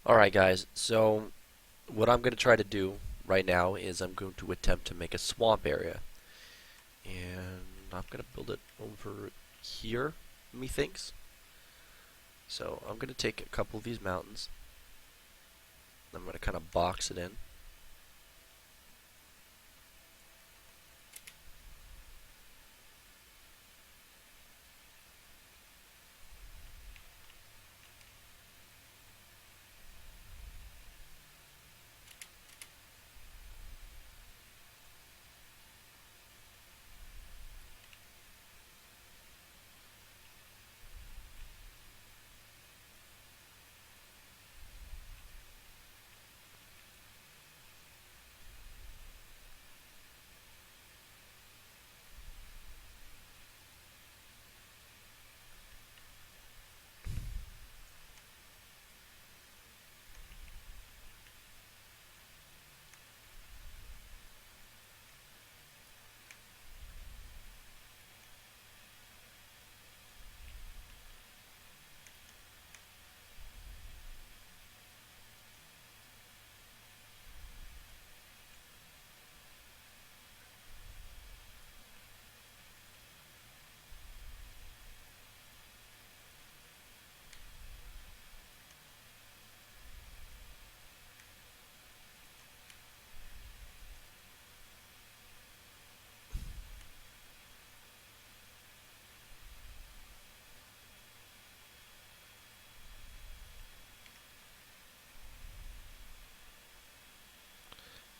Alright guys, so what I'm going to try to do right now is I'm going to attempt to make a swamp area. And I'm going to build it over here, methinks. So I'm going to take a couple of these mountains. I'm going to kind of box it in.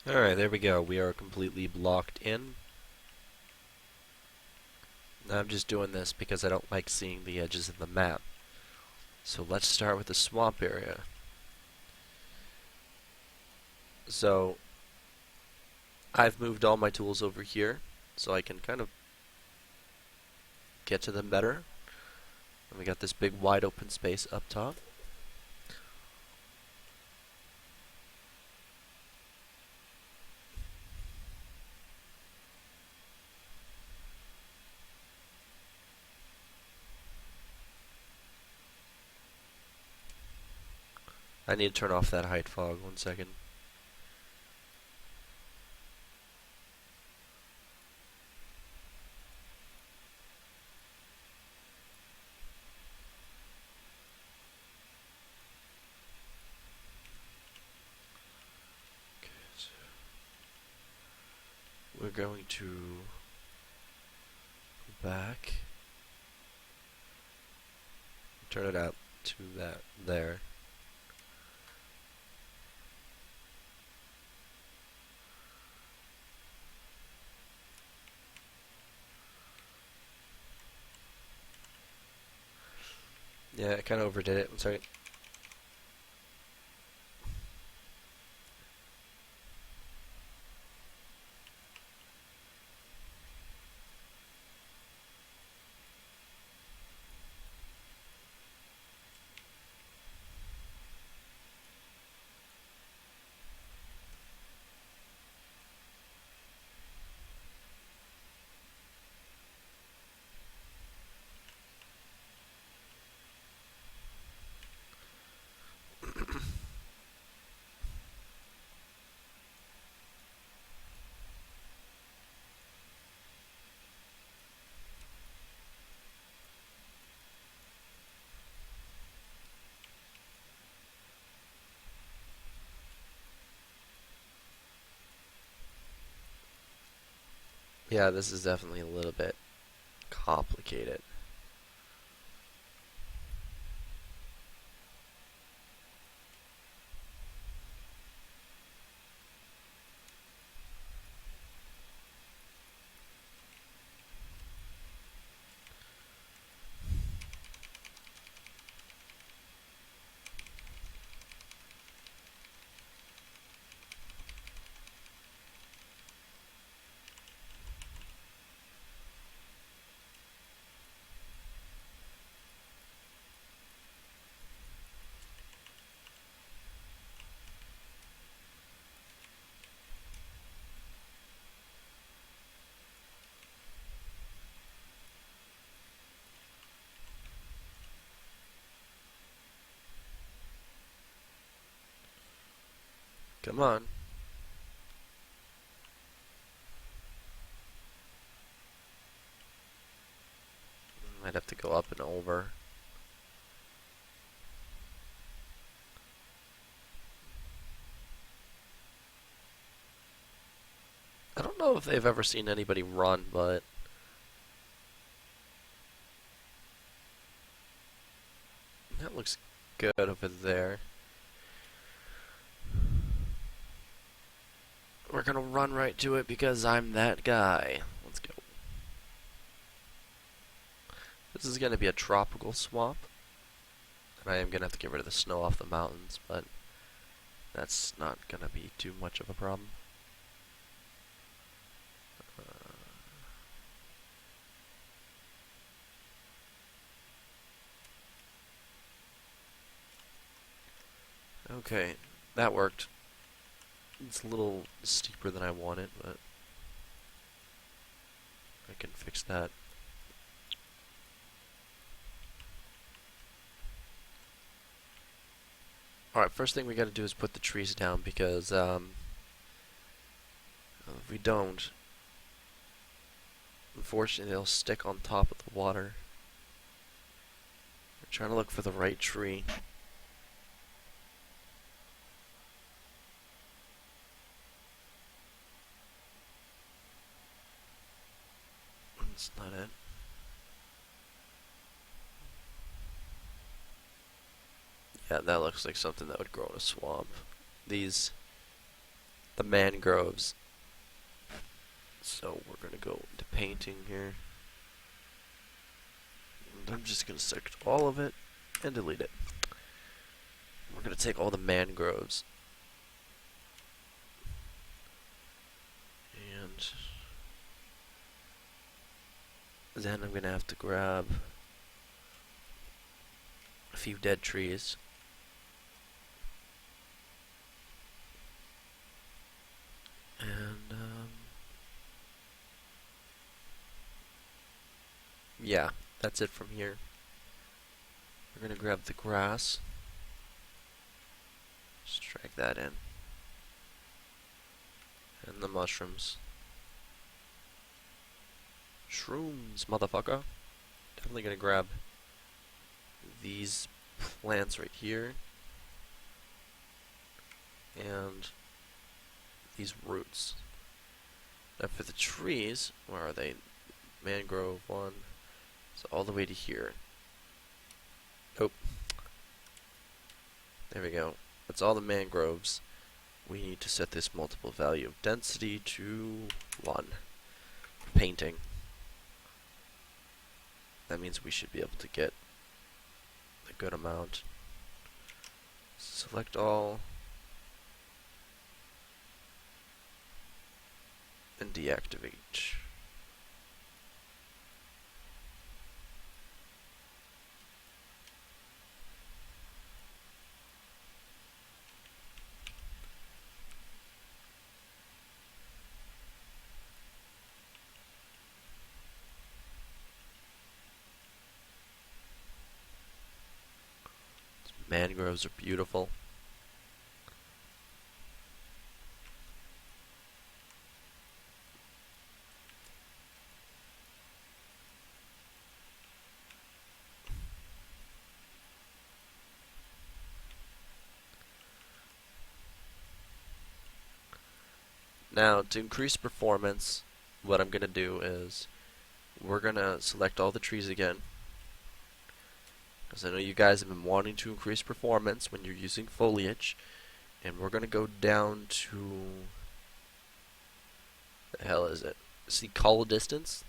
Alright, there we go. We are completely blocked in. I'm just doing this because I don't like seeing the edges of the map. So let's start with the swamp area. So I've moved all my tools over here so I can kind of get to them better. And we got this big wide open space up top. I need to turn off that height fog, 1 second. Okay, so we're going to go back, turn it out to that there. Yeah, I kind of overdid it. I'm sorry. Yeah, this is definitely a little bit complicated. Come on. Might have to go up and over. I don't know if they've ever seen anybody run, but that looks good over there. We're gonna run right to it because I'm that guy. Let's go. This is gonna be a tropical swamp. And I am gonna have to get rid of the snow off the mountains, but that's not gonna be too much of a problem. Okay, that worked. It's a little steeper than I wanted, but I can fix that. Alright, first thing we gotta do is put the trees down because if we don't, unfortunately they'll stick on top of the water. We're trying to look for the right tree. That's not it. Yeah, that looks like something that would grow in a swamp. The mangroves. So we're gonna go into painting here. And I'm just gonna select all of it and delete it. We're gonna take all the mangroves. And then I'm gonna have to grab a few dead trees. And yeah, that's it from here. We're gonna grab the grass. Just drag that in. And the mushrooms. Shrooms, motherfucker. Definitely gonna grab these plants right here. And these roots. Now for the trees, where are they? Mangrove one. So all the way to here. Oh. There we go. That's all the mangroves. We need to set this multiple value of density to 1. Painting. That means we should be able to get a good amount. Select all. And deactivate. Mangroves are beautiful. Now, to increase performance, what I'm going to do is we're going to select all the trees again. Because I know you guys have been wanting to increase performance when you're using foliage. And we're going to go down to... the hell is it? See call distance?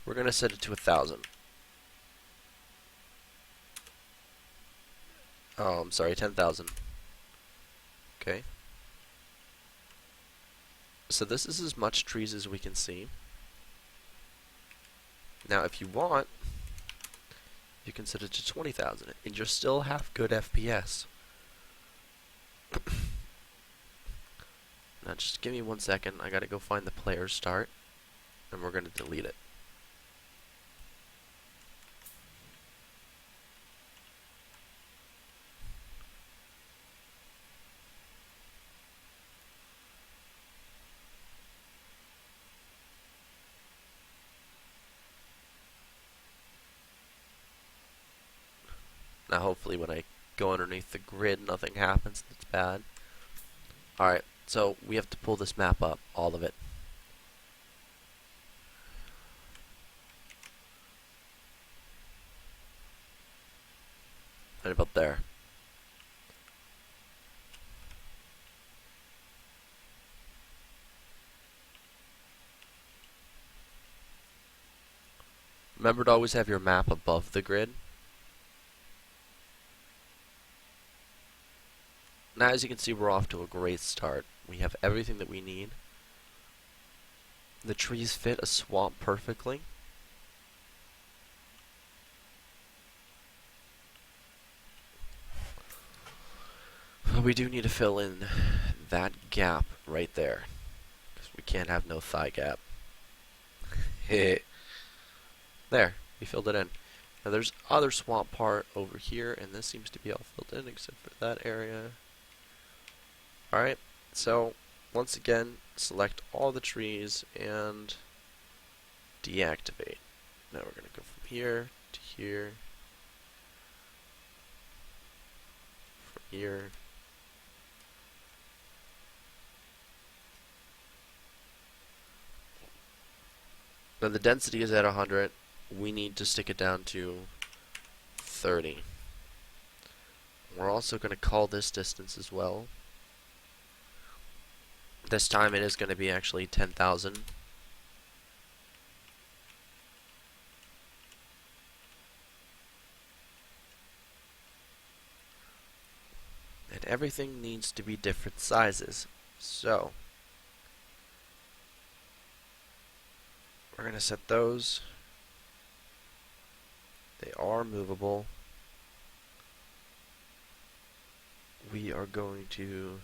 We're going to set it to 1,000. Oh, I'm sorry, 10,000. Okay. So this is as much trees as we can see. Now if you want, you can set it to 20,000 and you'll still have good FPS. Now just give me 1 second, I gotta go find the player start and we're gonna delete it. Now hopefully when I go underneath the grid nothing happens that's bad. Alright, so we have to pull this map up, all of it. Right about there. Remember to always have your map above the grid. Now as you can see, we're off to a great start. We have everything that we need. The trees fit a swamp perfectly. But we do need to fill in that gap right there, because we can't have no thigh gap. There, we filled it in. Now there's other swamp part over here, and this seems to be all filled in except for that area. Alright, so once again, select all the trees and deactivate. Now we're going to go from here to here, from here. Now the density is at 100. We need to stick it down to 30. We're also going to call this distance as well. This time it is going to be actually 10,000. And everything needs to be different sizes. So we're going to set those. They are movable. We are going to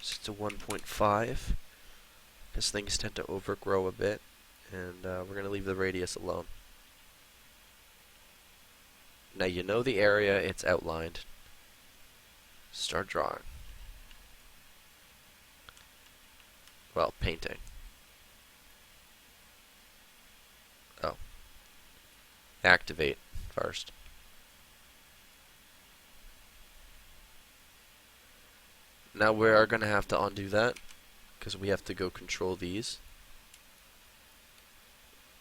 set to 1.5 because things tend to overgrow a bit, and we're going to leave the radius alone. Now you know the area, it's outlined. Start drawing. Well, painting. Oh. Activate first. Now we are going to have to undo that because we have to go control these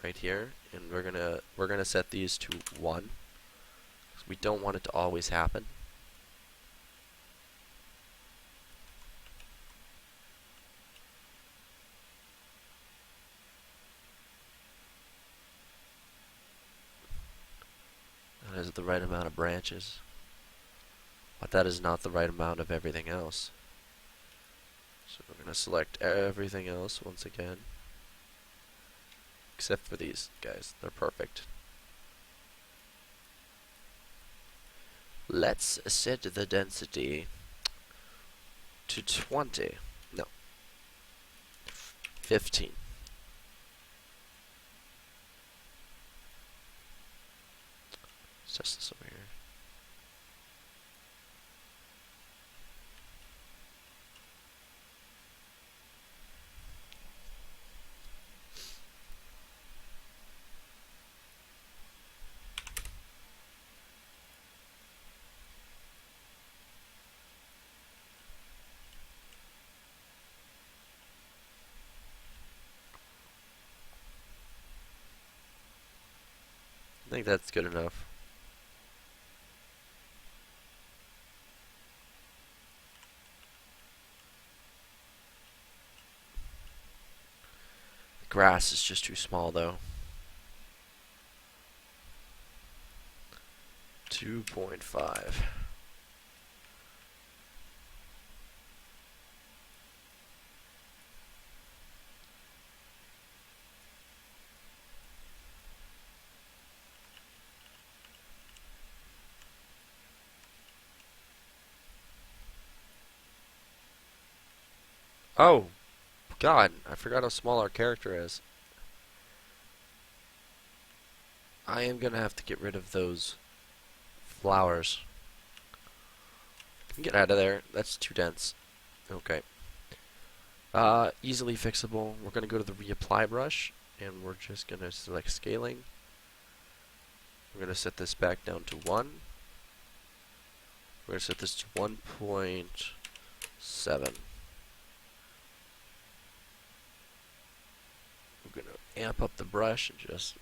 right here, and we're gonna set these to 1 because we don't want it to always happen. That is the right amount of branches, but that is not the right amount of everything else. So we're going to select everything else once again, except for these guys. They're perfect. Let's set the density to 20. No, 15. Let's test this over here. I think that's good enough. The grass is just too small though. 2.5. Oh, God, I forgot how small our character is. I am gonna have to get rid of those flowers. Get out of there. That's too dense. Okay. Easily fixable. We're gonna go to the reapply brush, and we're just gonna select scaling. We're gonna set this back down to 1. We're going to set this to 1.7. We're going to amp up the brush and just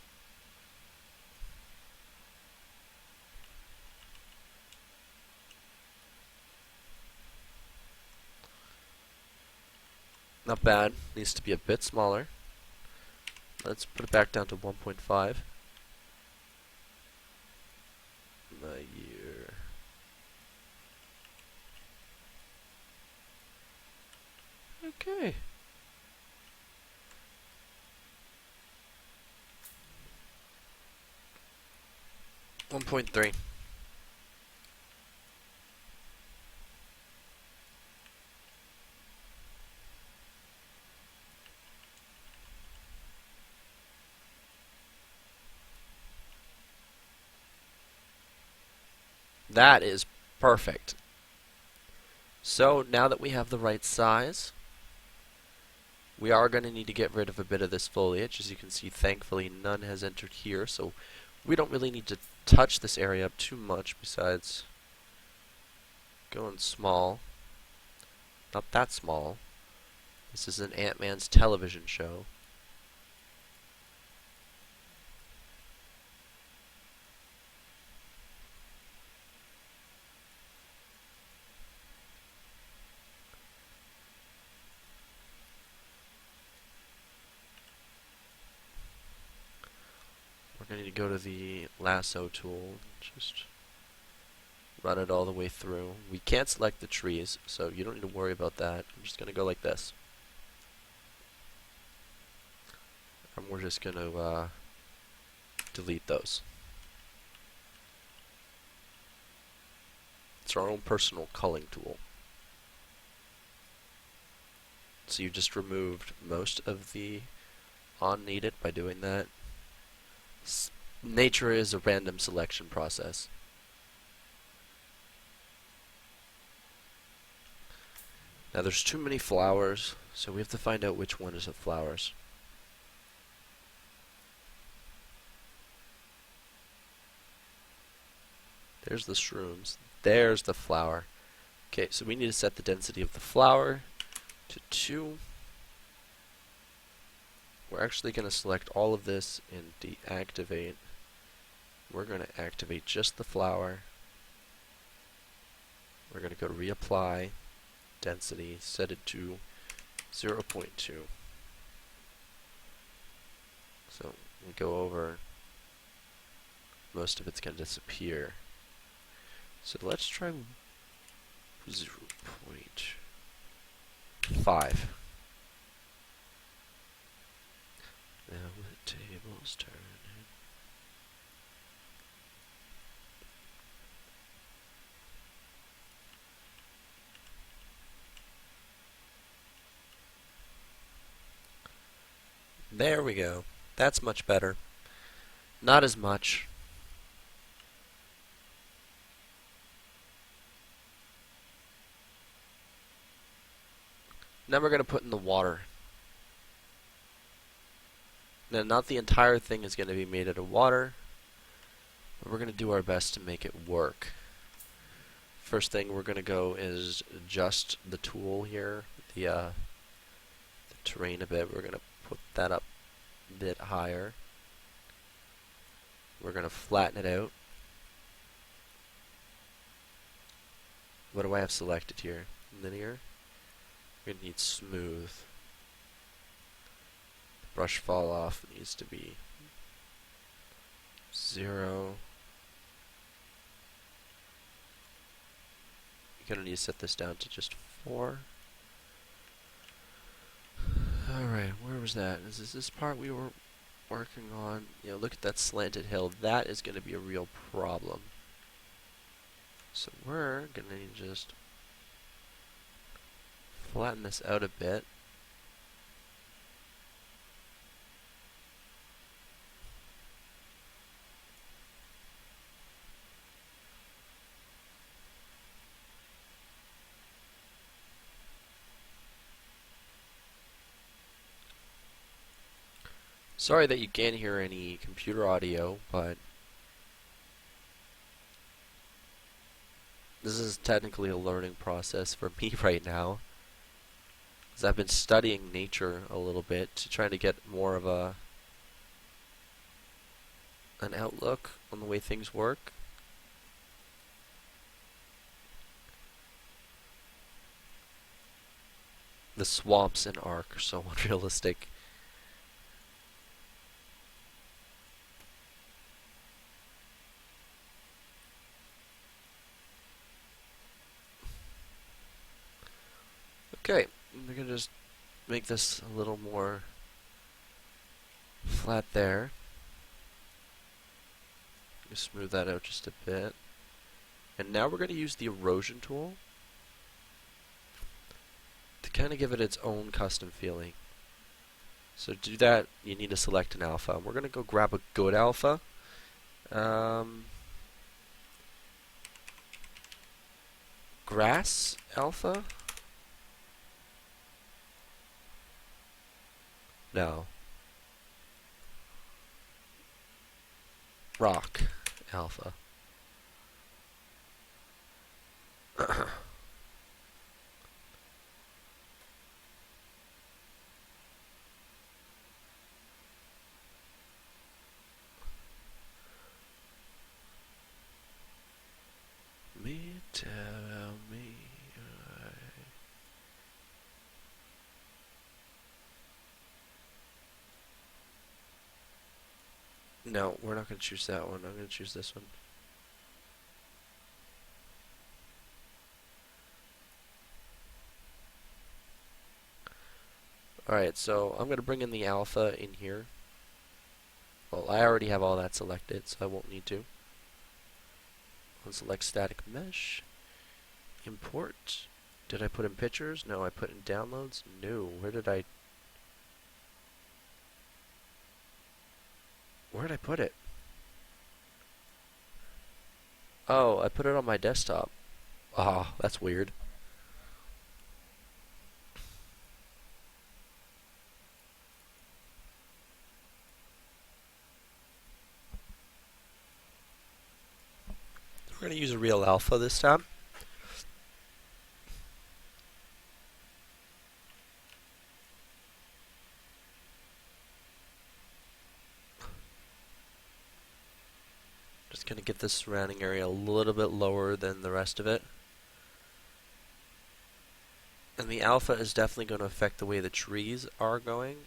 not bad. Needs to be a bit smaller. Let's put it back down to 1.5. My year. Okay. One point three. That is perfect. So now that we have the right size, we are going to need to get rid of a bit of this foliage. As you can see, thankfully none has entered here, so we don't really need to touch this area up too much besides going small. Not that small. This is an Ant-Man's television show. We're going to need to go to the lasso tool, just run it all the way through. We can't select the trees, so you don't need to worry about that. I'm just going to go like this. And we're just going to delete those. It's our own personal culling tool. So you just removed most of the unneeded by doing that. Nature is a random selection process. Now there's too many flowers, so we have to find out which one is the flowers. There's the shrooms. There's the flower. Okay, so we need to set the density of the flower to 2. We're actually going to select all of this and deactivate. We're going to activate just the flower. We're going to go to reapply, density, set it to 0.2. So we go over, most of it's going to disappear. So let's try 0.5. Now the tables turn. There we go. That's much better. Not as much. Now we're going to put in the water. Now, not the entire thing is going to be made out of water, but we're going to do our best to make it work. First thing we're going to go is adjust the tool here, the terrain a bit. We're going to put that up a bit higher. We're going to flatten it out. What do I have selected here? Linear. We're going to need smooth. Brush fall off needs to be 0. You're going to need to set this down to just 4. Alright, where was that? Is this part we were working on? You know, look at that slanted hill. That is going to be a real problem. So we're going to need to just flatten this out a bit. Sorry that you can't hear any computer audio, but This is technically a learning process for me right now, because I've been studying nature a little bit to try to get more of an outlook on the way things work. The swamps in Ark are so unrealistic. Okay, we're gonna just make this a little more flat there. Smooth that out just a bit. And now we're going to use the erosion tool to kind of give it its own custom feeling. So to do that, you need to select an alpha. And we're going to go grab a good alpha. Grass alpha? No. Rock alpha. Me tell me. No, we're not going to choose that one. I'm going to choose this one. Alright, so I'm going to bring in the alpha in here. Well, I already have all that selected, so I won't need to. I'll select static mesh. Import. Did I put in pictures? No, I put in downloads? No. Where did I put it? Oh, I put it on my desktop. Ah, that's weird. We're going to use a real alpha this time. Just going to get this surrounding area a little bit lower than the rest of it. And the alpha is definitely going to affect the way the trees are going.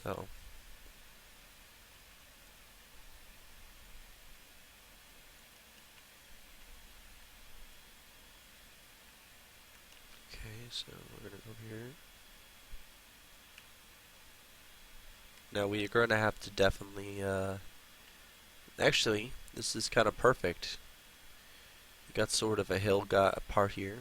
So. Okay, so we're going to go here. Now we are going to have to definitely, actually, this is kind of perfect. We got sort of a hill part here.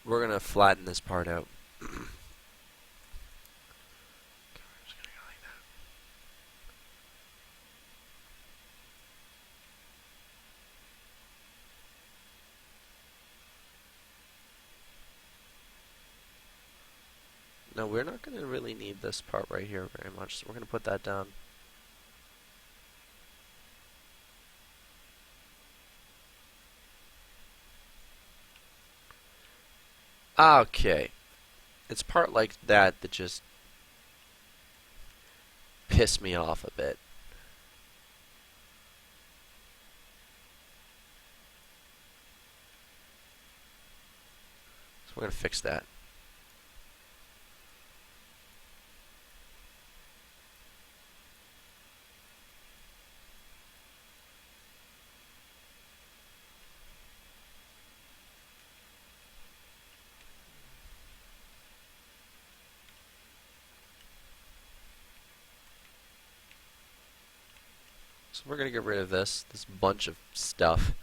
We're going to flatten this part out. No, we're not going to really need this part right here very much, so we're going to put that down. Okay. It's part like that that just pissed me off a bit. So we're going to fix that. So we're going to get rid of this bunch of stuff.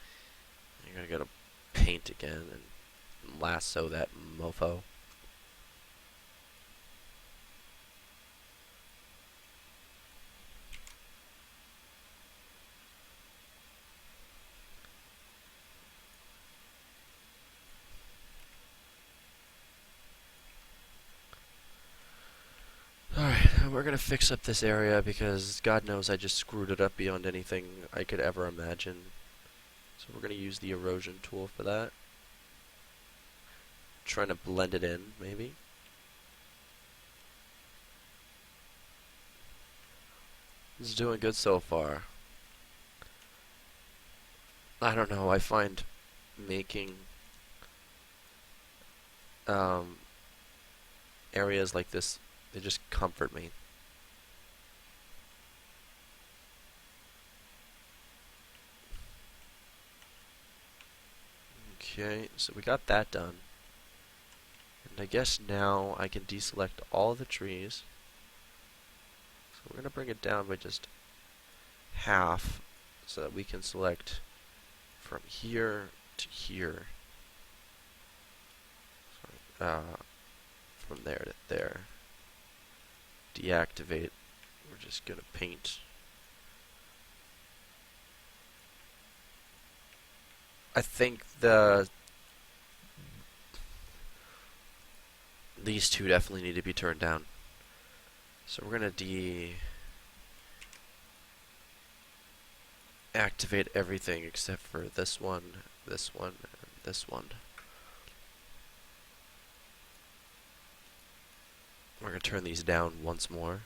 You're going to go to paint again and lasso that mofo. we're gonna fix up this area because God knows I just screwed it up beyond anything I could ever imagine. So we're gonna use the erosion tool for that. Trying to blend it in, maybe. This is doing good so far. I don't know, I find making areas like this, they just comfort me. Okay, so we got that done. And I guess now I can deselect all the trees. So we're going to bring it down by just half so that we can select from here to here. From there to there. Deactivate. We're just going to paint. I think these two definitely need to be turned down. So we're going to deactivate everything except for this one, and this one. We're going to turn these down once more.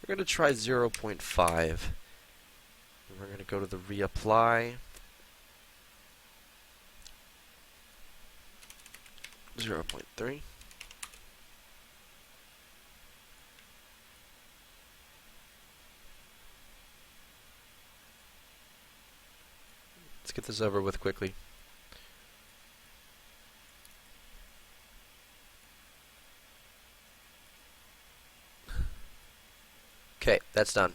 We're going to try 0.5. And we're going to go to the reapply. 0.3. Let's get this over with quickly. Okay, that's done.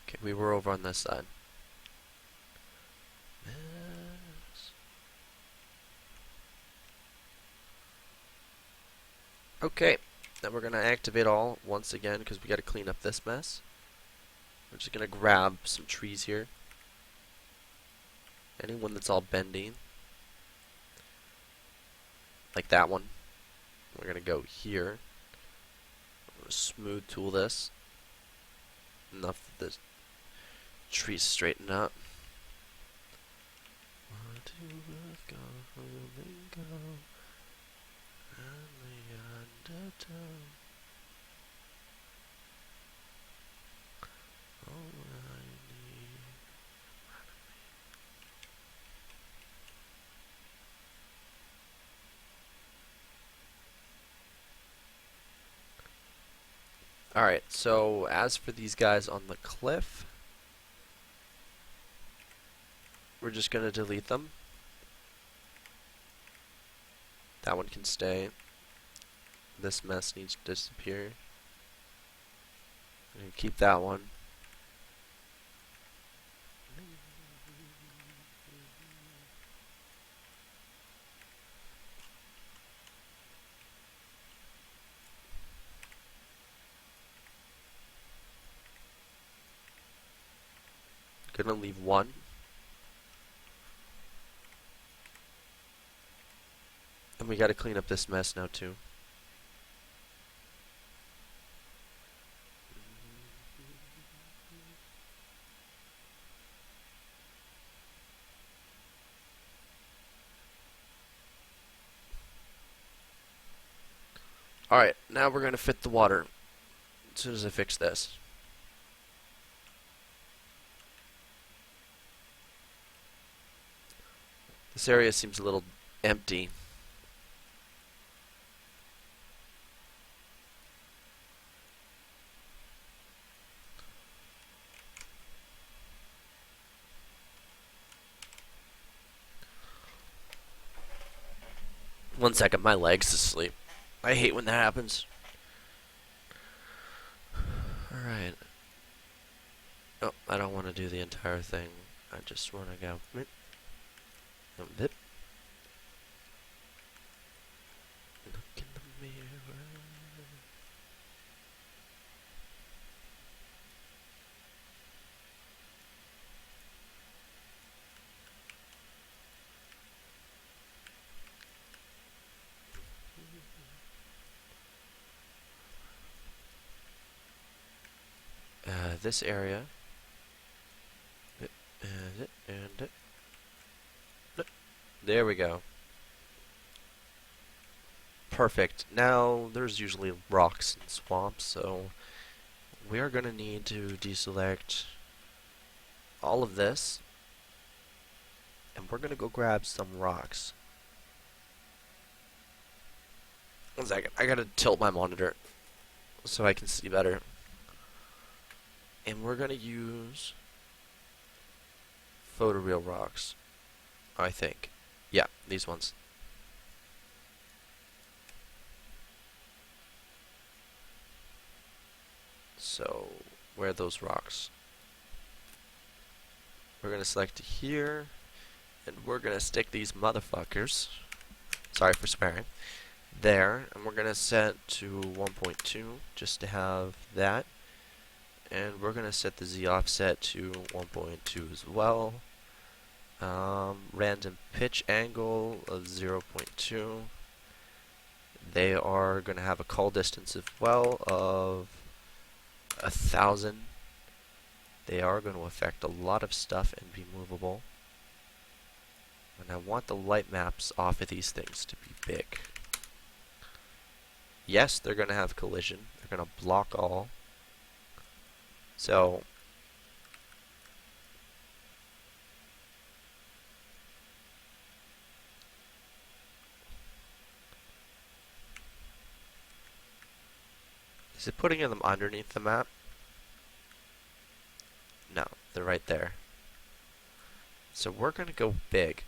Okay, we were over on this side. Okay, then we're going to activate all once again because we got to clean up this mess. We're just going to grab some trees here. Anyone that's all bendy. Like that one. We're going to go here. We're going to smooth tool this. Enough of the trees straighten up. Alright, so as for these guys on the cliff, we're just going to delete them. That one can stay. This mess needs to disappear. I'm going to keep that one. Gonna leave one. And we gotta clean up this mess now too. Alright, now we're gonna fit the water as soon as I fix this. This area seems a little empty. One second, my leg's asleep. I hate when that happens. Alright. Oh, I don't want to do the entire thing. I just want to go... Bit. Look in the mirror. this area. And there we go. Perfect. Now, there's usually rocks and swamps, so we are going to need to deselect all of this, and we're going to go grab some rocks. One second, I gotta tilt my monitor so I can see better. And we're gonna use photoreal rocks, I think. Yeah, these ones. So, where are those rocks? We're gonna select here, and we're gonna stick these motherfuckers, sorry for swearing, there, and we're gonna set to 1.2 just to have that. And we're gonna set the Z offset to 1.2 as well. Random pitch angle of 0.2. They are gonna have a call distance as well of 1,000. They are going to affect a lot of stuff and be movable. And I want the light maps off of these things to be big. Yes, they're going to have collision. They're going to block all. So, is it putting them underneath the map? No, they're right there. So we're going to go big.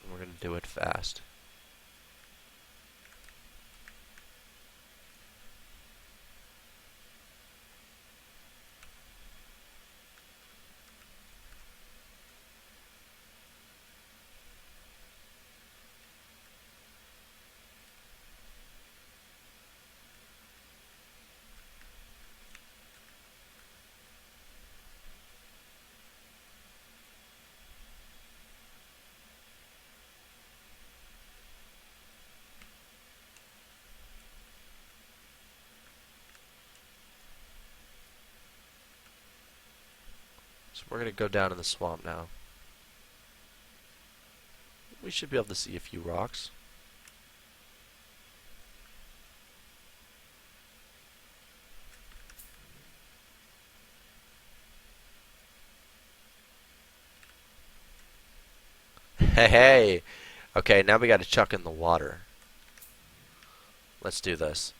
And we're going to do it fast. So we're going to go down in the swamp now. We should be able to see a few rocks. Hey! Okay, now we got to chuck in the water. Let's do this.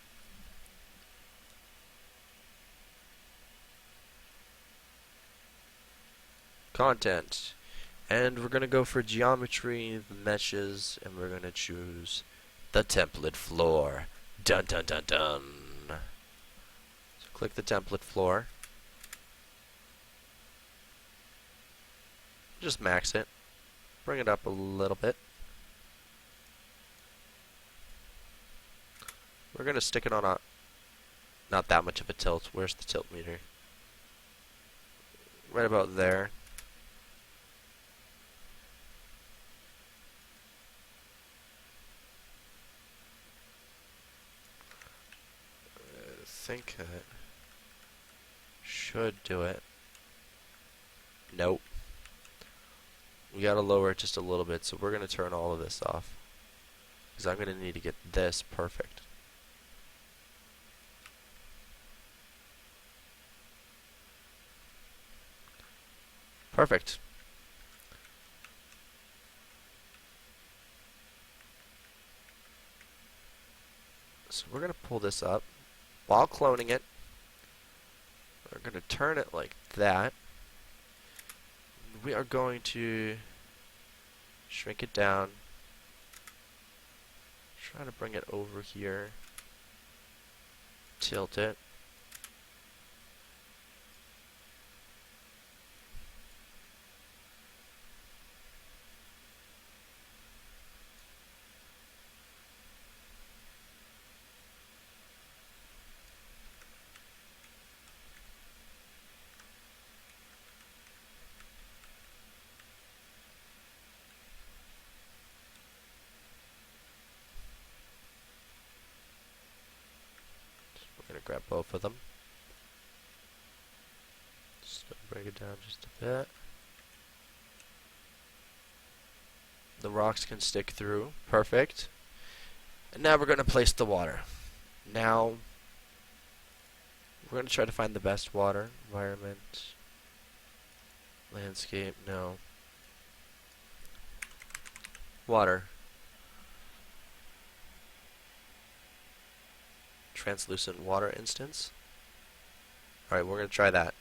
Content. And we're going to go for geometry, meshes, and we're going to choose the template floor. Dun dun dun dun. So click the template floor. Just max it. Bring it up a little bit. We're going to stick it on a, not that much of a tilt. Where's the tilt meter? Right about there. I think that should do it. Nope. We gotta lower it just a little bit, so we're gonna turn all of this off. Because I'm gonna need to get this perfect. Perfect. So we're gonna pull this up while cloning it. We're going to turn it like that. We are going to shrink it down. Try to bring it over here. Tilt it. both of them. So bring it down just a bit. The rocks can stick through. Perfect. And now we're going to place the water. Now we're going to try to find the best water. Environment. Landscape. No. Water. Translucent water instance. Alright, we're going to try that.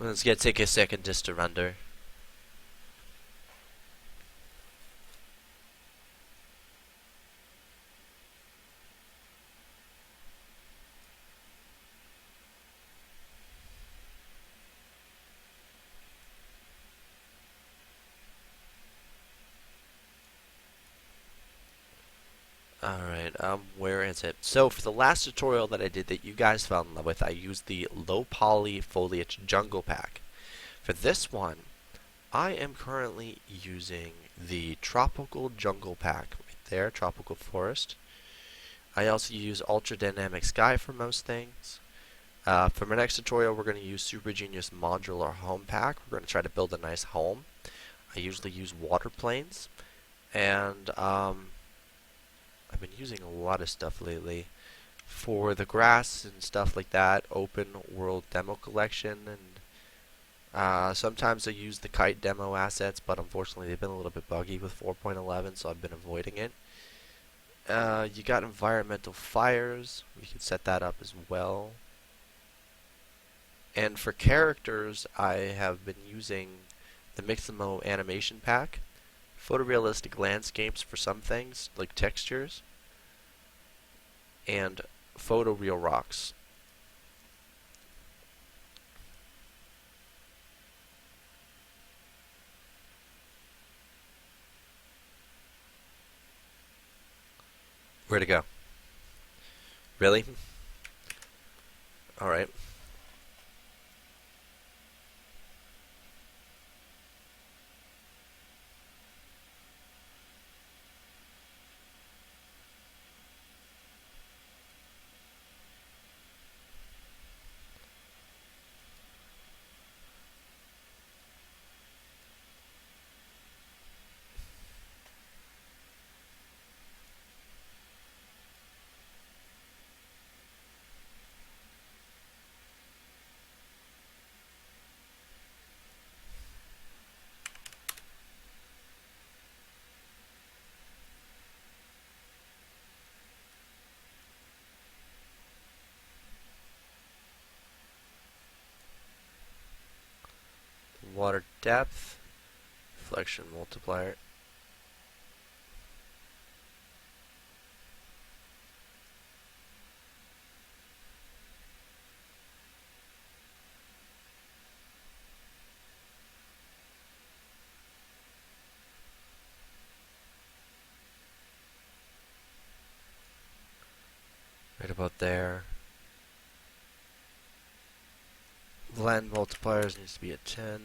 It's going to take a second just to render. Alright, where is it? So, for the last tutorial that I did that you guys fell in love with, I used the low poly foliage jungle pack. For this one, I am currently using the tropical jungle pack right there, tropical forest. I also use ultra dynamic sky for most things. For my next tutorial, we're going to use Super Genius modular home pack. We're going to try to build a nice home. I usually use water planes, and I've been using a lot of stuff lately. For the grass and stuff like that, open world demo collection, and sometimes I use the kite demo assets, but unfortunately they've been a little bit buggy with 4.11, so I've been avoiding it. You got environmental fires, we can set that up as well. And for characters, I have been using the Mixamo animation pack. Photorealistic landscapes for some things, like textures, and photoreal rocks. Where'd it go? Really? Alright. Water depth, reflection multiplier. Right about there. Blend multipliers needs to be at 10.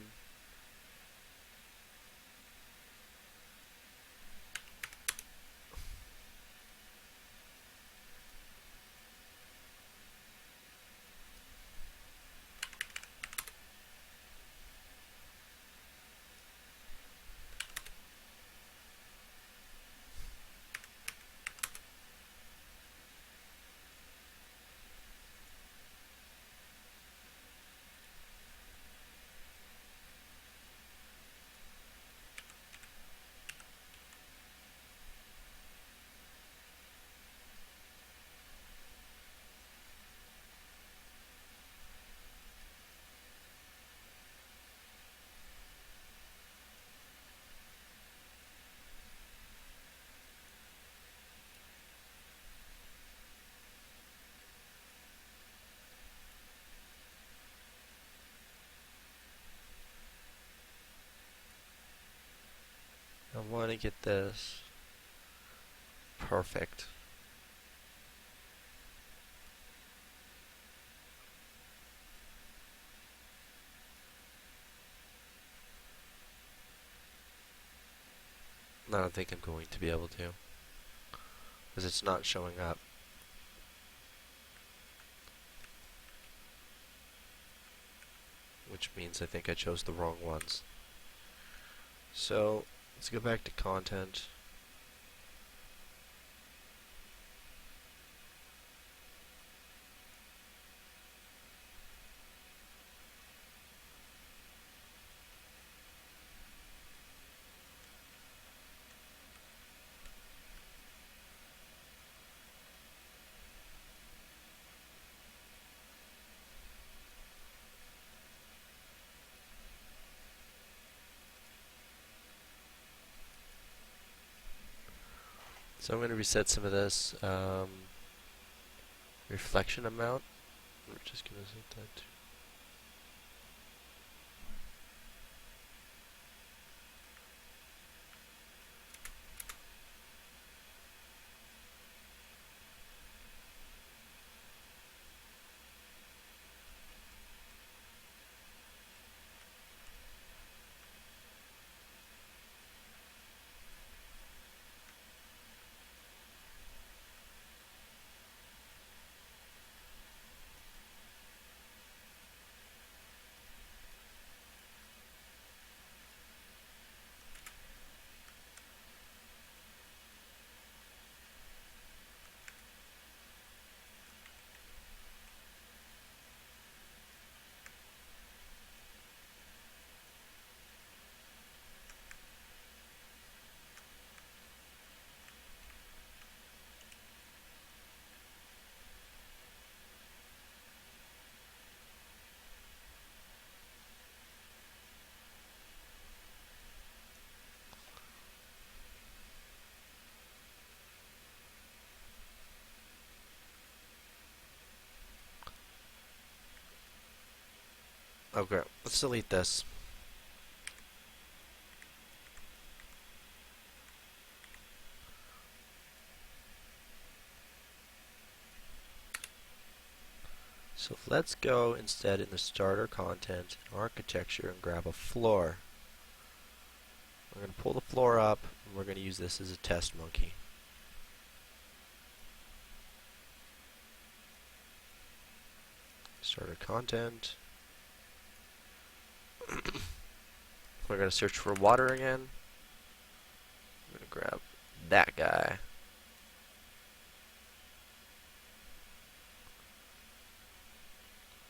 I want to get this perfect. I don't think I'm going to be able to, because it's not showing up. Which means I think I chose the wrong ones. So, let's go back to content. So I'm going to reset some of this reflection amount. We're just going to set that to okay, let's delete this. So let's go instead in the starter content architecture and grab a floor. We're going to pull the floor up and we're going to use this as a test monkey. Starter content. We're going to search for water again. I'm going to grab that guy.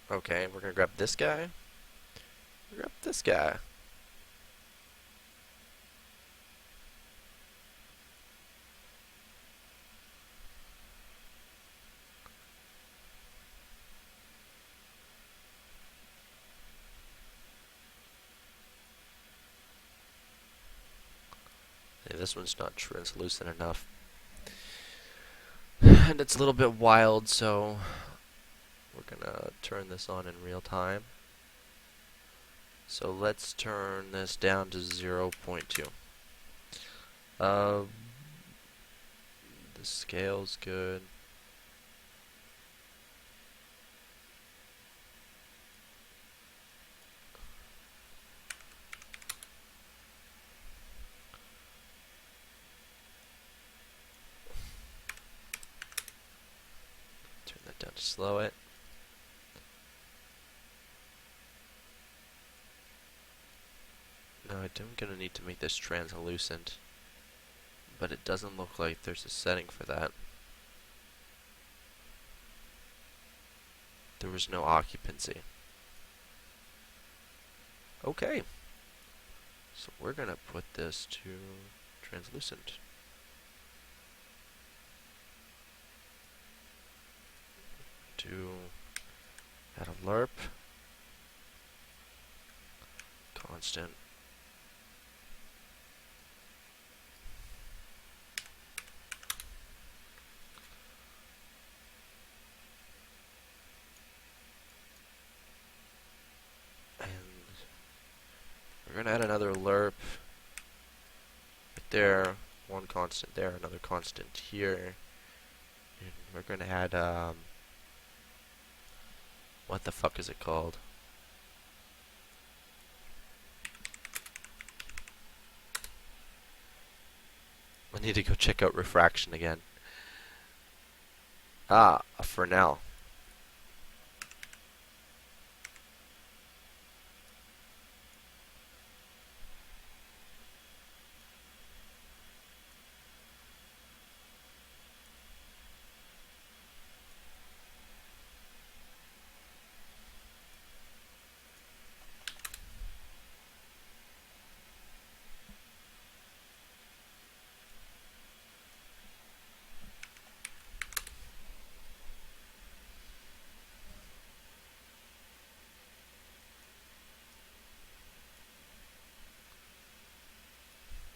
Okay, we're going to grab this guy. Grab this guy. Okay, this one's not translucent enough. And it's a little bit wild, so we're gonna turn this on in real time. So let's turn this down to 0.2. The scale's good. Turn that down to slow it. Now I'm gonna need to make this translucent, but it doesn't look like there's a setting for that. There was no occupancy. Okay. So we're gonna put this to translucent. To add a lerp. Constant. We're going to add another lerp right there, one constant there, another constant here. And we're going to add, what the fuck is it called? need to go check out refraction again. Ah, a Fresnel.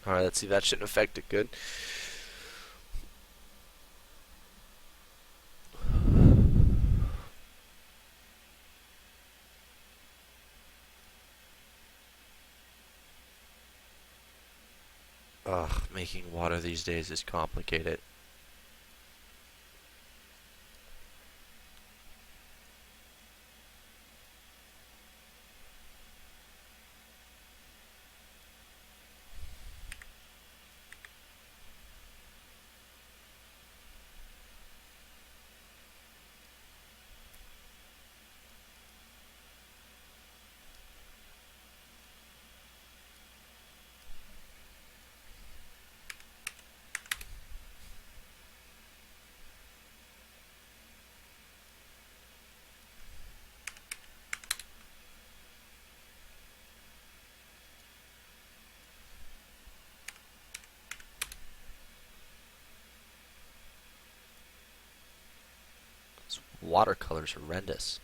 Alright, let's see, that shouldn't affect it good. Ugh, making water these days is complicated. This watercolor's horrendous.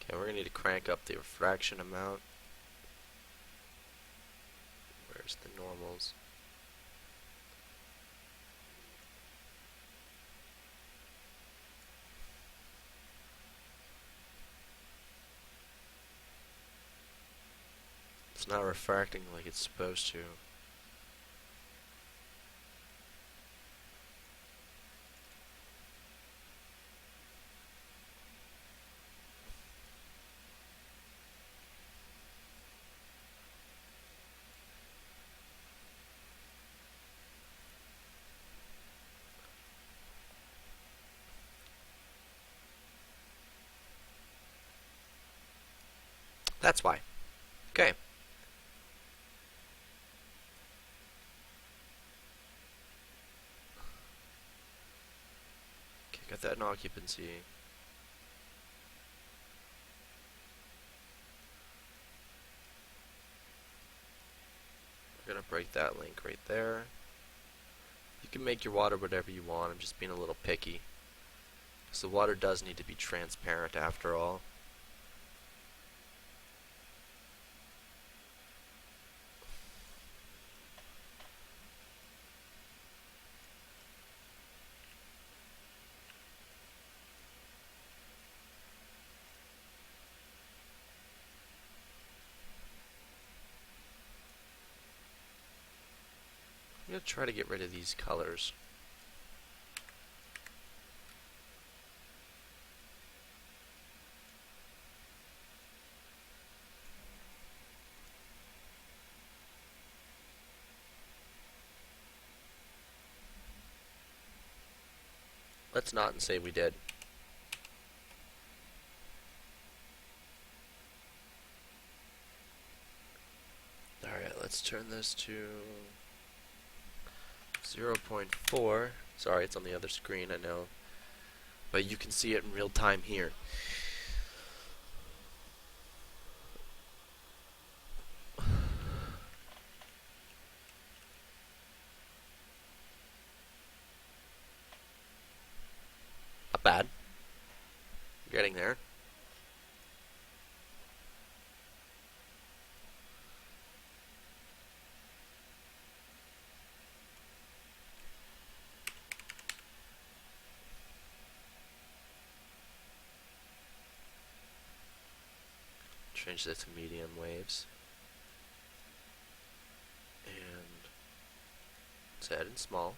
Okay, we're gonna need to crank up the refraction amount. Where's the normals? It's not refracting like it's supposed to. That's why. Okay. Okay, got that in occupancy. We're gonna break that link right there. You can make your water whatever you want. I'm just being a little picky. Because the water does need to be transparent after all. I'm going to try to get rid of these colors. Let's not and say we did. Alright, let's turn this to 0.4. Sorry, it's on the other screen, I know. But you can see it in real time here. Not bad. Getting there. change this to medium waves. And set in small.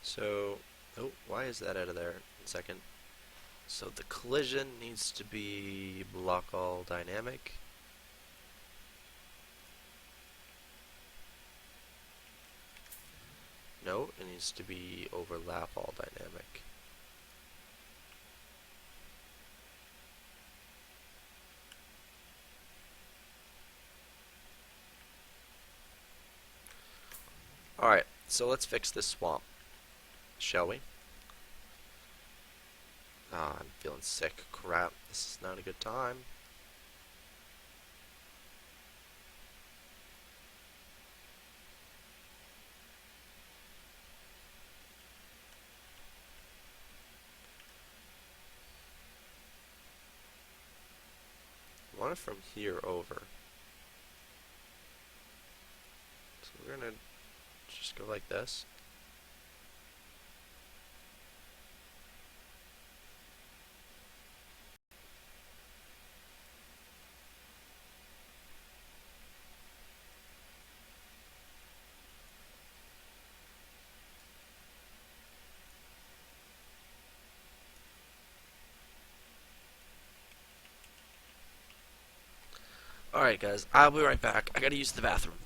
So, oh, why is that out of there? 1 second. So the collision needs to be block all dynamic. No, it needs to be overlap all dynamic. Alright, so let's fix this swamp, shall we? Ah, I'm feeling sick. Crap, this is not a good time. I want it from here over. So we're gonna just go like this. Alright guys, I'll be right back. I gotta use the bathroom.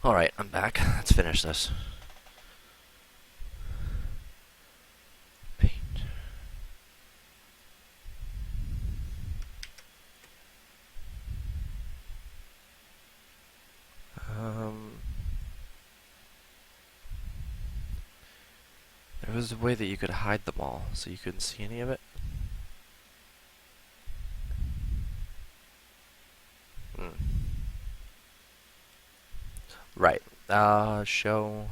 Alright, I'm back. Let's finish this. Paint. There was a way that you could hide them all, so you couldn't see any of it. Right. Show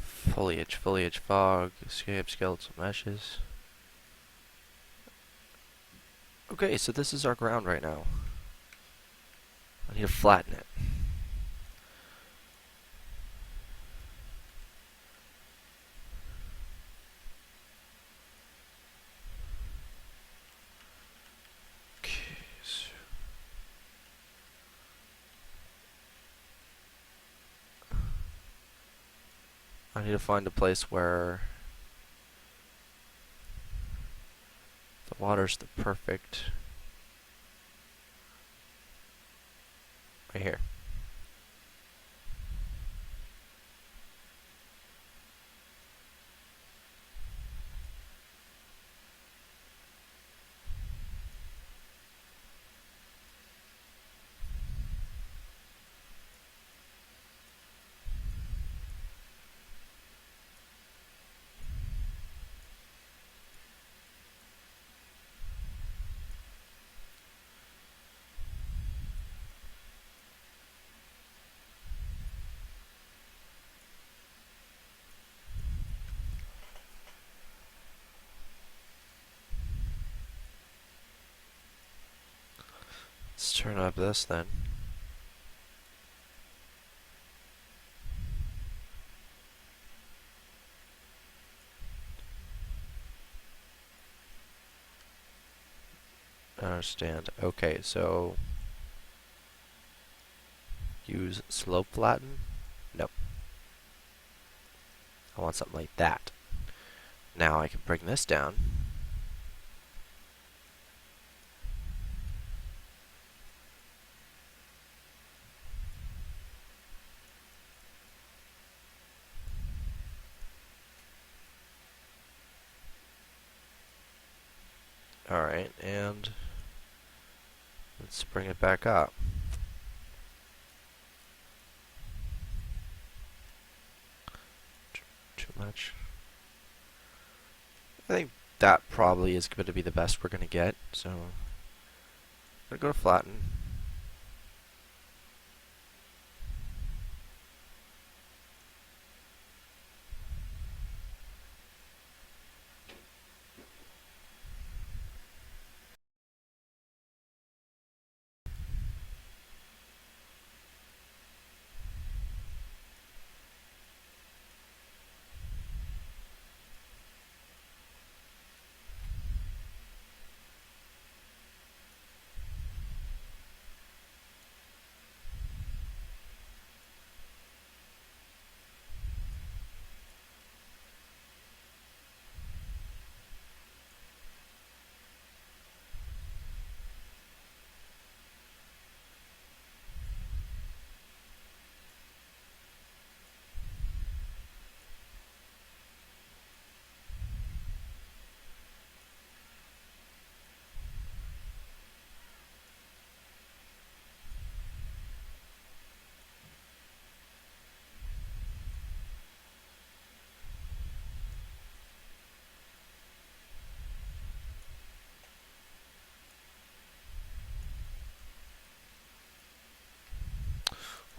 foliage, fog, escape, skeletal meshes. Okay, so this is our ground right now. I need to flatten it. I need to find a place where the water's the perfect. Right here. Let's turn up this then. I understand. Okay, so use slope flatten? No. I want something like that. Now I can bring this down. Alright, and let's bring it back up. Too much. I think that probably is going to be the best we're going to get, so I'm going to go to flatten.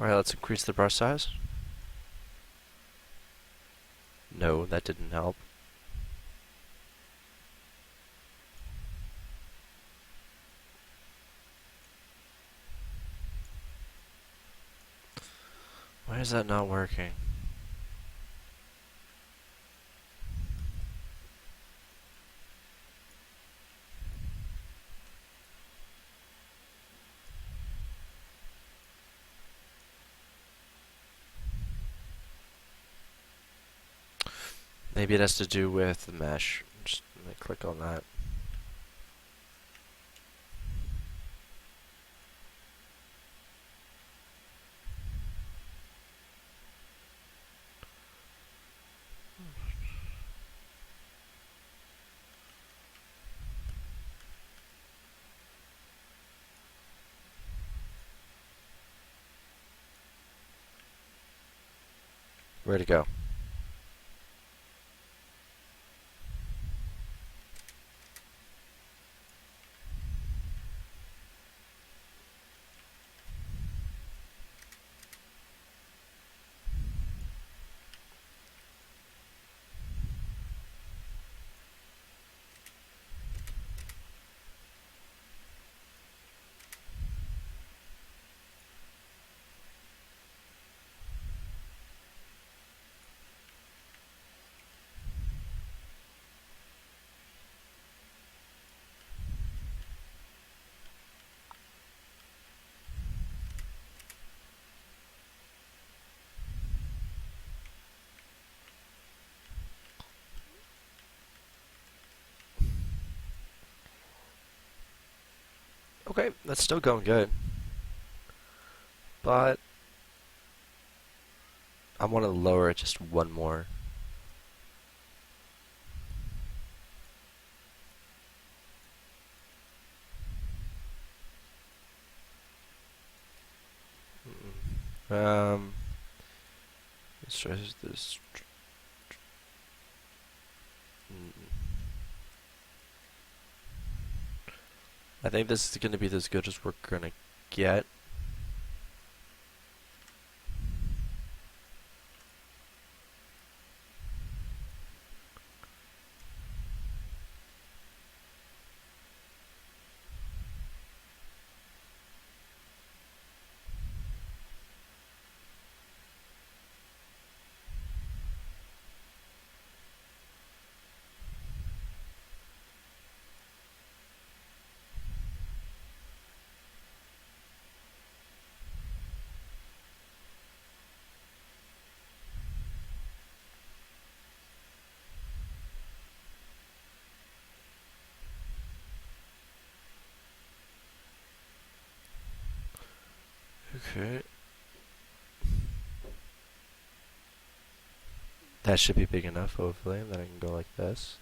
Alright, let's increase the brush size. No, that didn't help. Why is that not working? Maybe it has to do with the mesh. Just let me click on that. Where'd it go? Okay, that's still going good. But I want to lower it just one more. Let's try this. I think this is going to be as good as we're going to get. Okay. That should be big enough, hopefully, that I can go like this.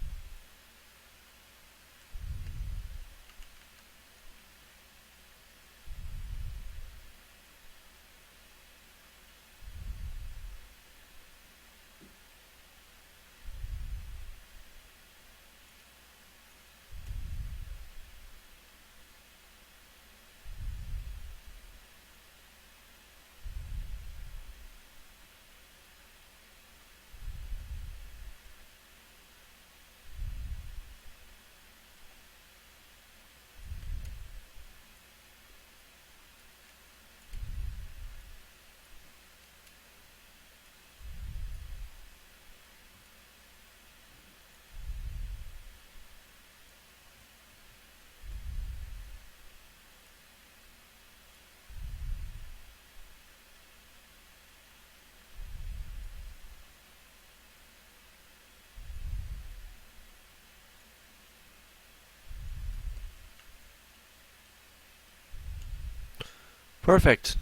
Perfect.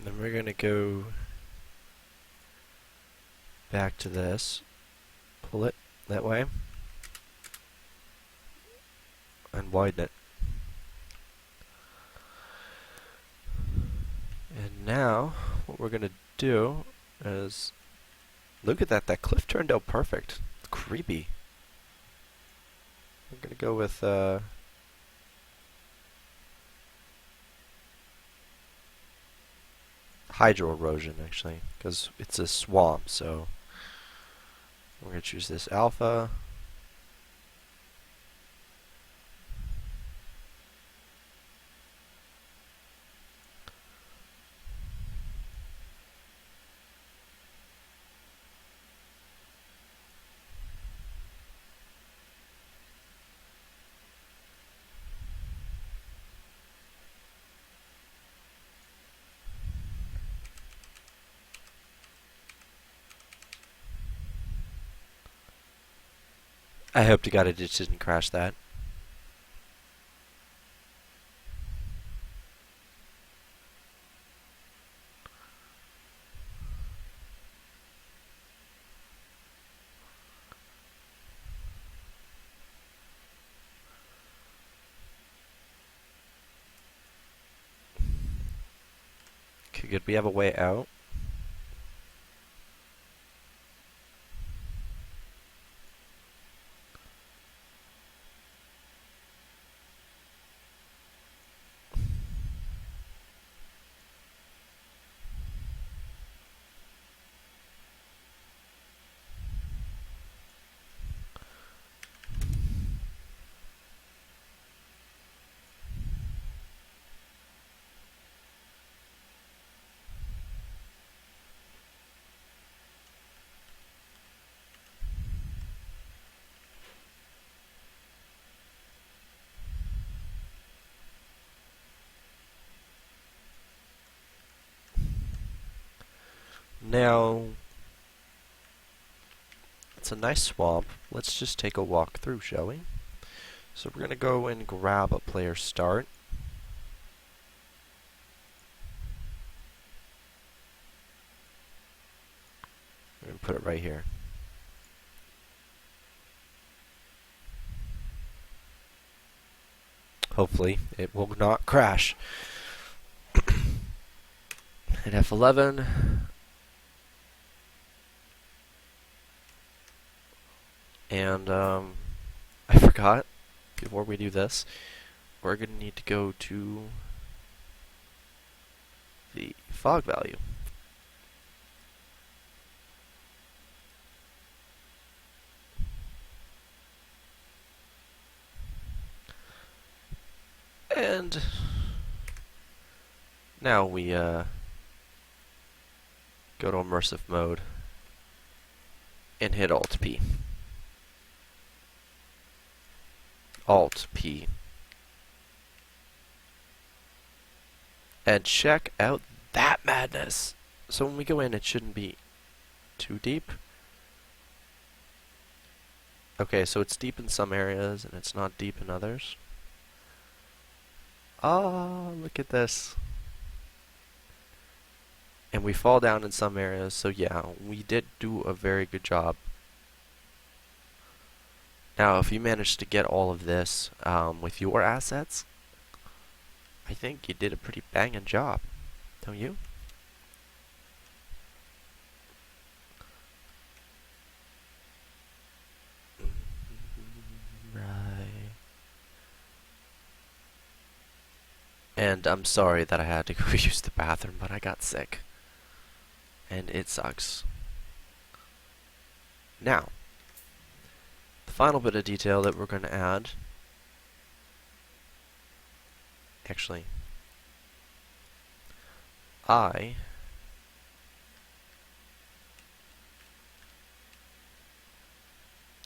Then we're going to go back to this, pull it that way, and widen it. And now, what we're going to do is, look at that, that cliff turned out perfect. It's creepy. We're going to go with, hydro erosion, actually, because it's a swamp, so we're going to choose this alpha. I hope to God it just didn't crash that. Okay, good. We have a way out. Now, it's a nice swamp. Let's just take a walk through, shall we? So we're going to go and grab a player start. We're going to put it right here. Hopefully, it will not crash. Hit F11. And, I forgot, before we do this, we're going to need to go to the fog value. And now we go to immersive mode and hit Alt P. Alt P. And check out that madness. So when we go in, it shouldn't be too deep. Okay, so it's deep in some areas and it's not deep in others. Oh, look at this. And we fall down in some areas, so yeah, we did do a very good job. Now, if you manage to get all of this with your assets, I think you did a pretty banging job, don't you? Right. And I'm sorry that I had to go use the bathroom, but I got sick. And it sucks. Now, the final bit of detail that we're going to add, actually, I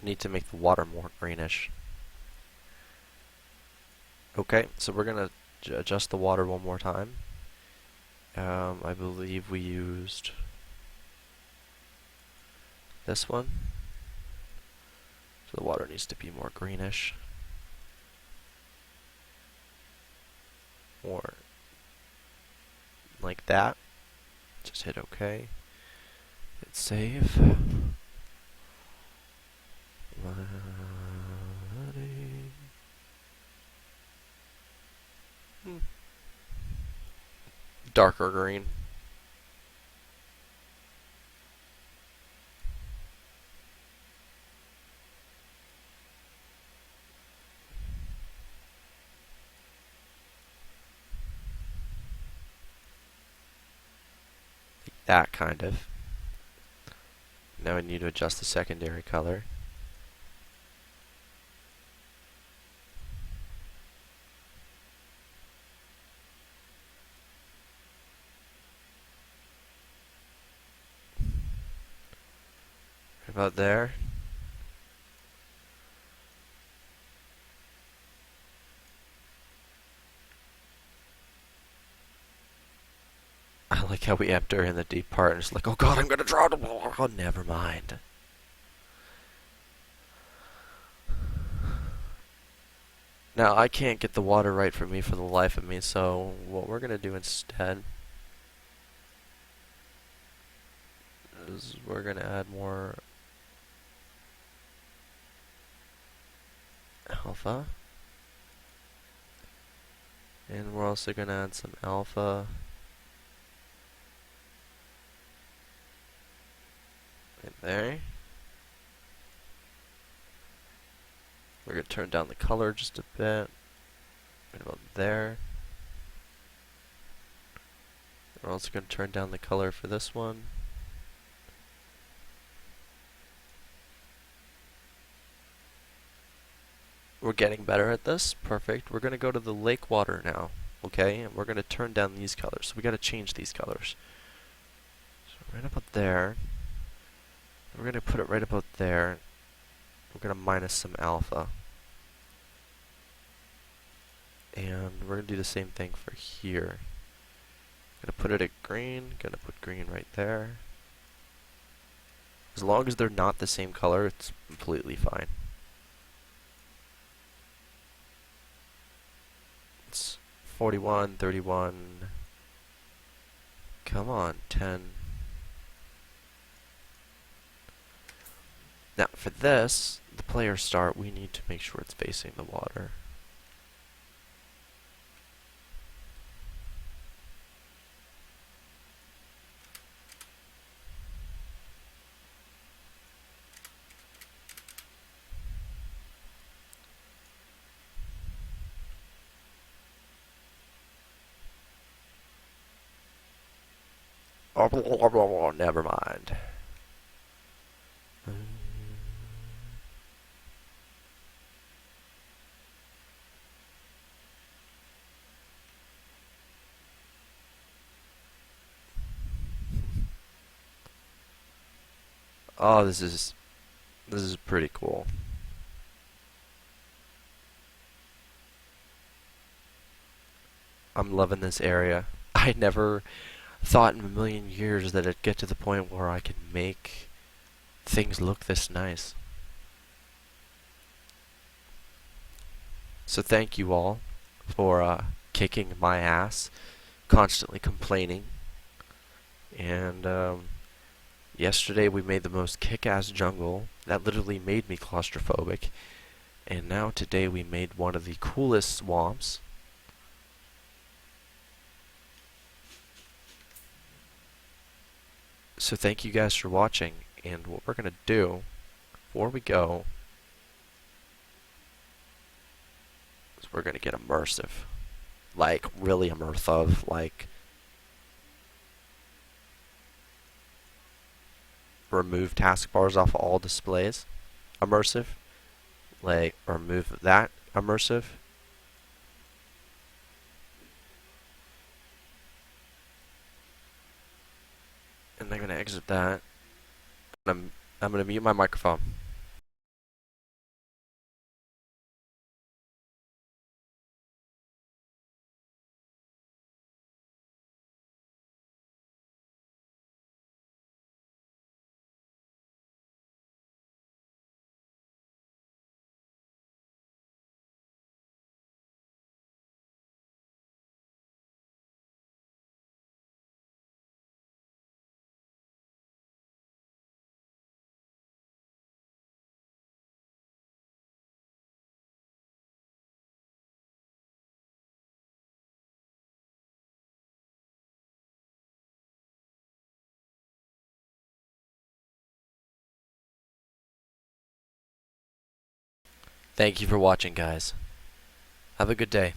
need to make the water more greenish. Okay, so we're going to adjust the water one more time. I believe we used this one. So the water needs to be more greenish. Or like that. Just hit OK. Hit save. Darker green. That kind of. Now I need to adjust the secondary color. About there. I like how we enter in the deep part and it's like, oh god, I'm gonna drown. Oh, never mind. Now I can't get the water right for me for the life of me, so what we're gonna do instead is we're gonna add more alpha, and we're also gonna add some alpha right there. We're gonna turn down the color just a bit, right about there. We're also gonna turn down the color for this one. We're getting better at this. Perfect. We're gonna go to the lake water now, okay? And we're gonna turn down these colors. So we gotta change these colors. So right about there. We're gonna put it right about there. We're gonna minus some alpha. And we're gonna do the same thing for here. Gonna put it at green. Gonna put green right there. As long as they're not the same color, it's completely fine. It's 41, 31. Come on, 10. Now, for this, the player start, we need to make sure it's facing the water. Oh, never mind. Oh, this is pretty cool. I'm loving this area. I never thought in a million years that it'd get to the point where I could make things look this nice. So thank you all for kicking my ass, constantly complaining. And yesterday we made the most kick-ass jungle that literally made me claustrophobic. And now today we made one of the coolest swamps. So thank you guys for watching, and what we're going to do before we go is we're going to get immersive. Like, really immersive, like remove taskbars off of all displays. Immersive. Like, remove that. Immersive. And I'm going to exit that. I'm going to mute my microphone. Thank you for watching, guys. Have a good day.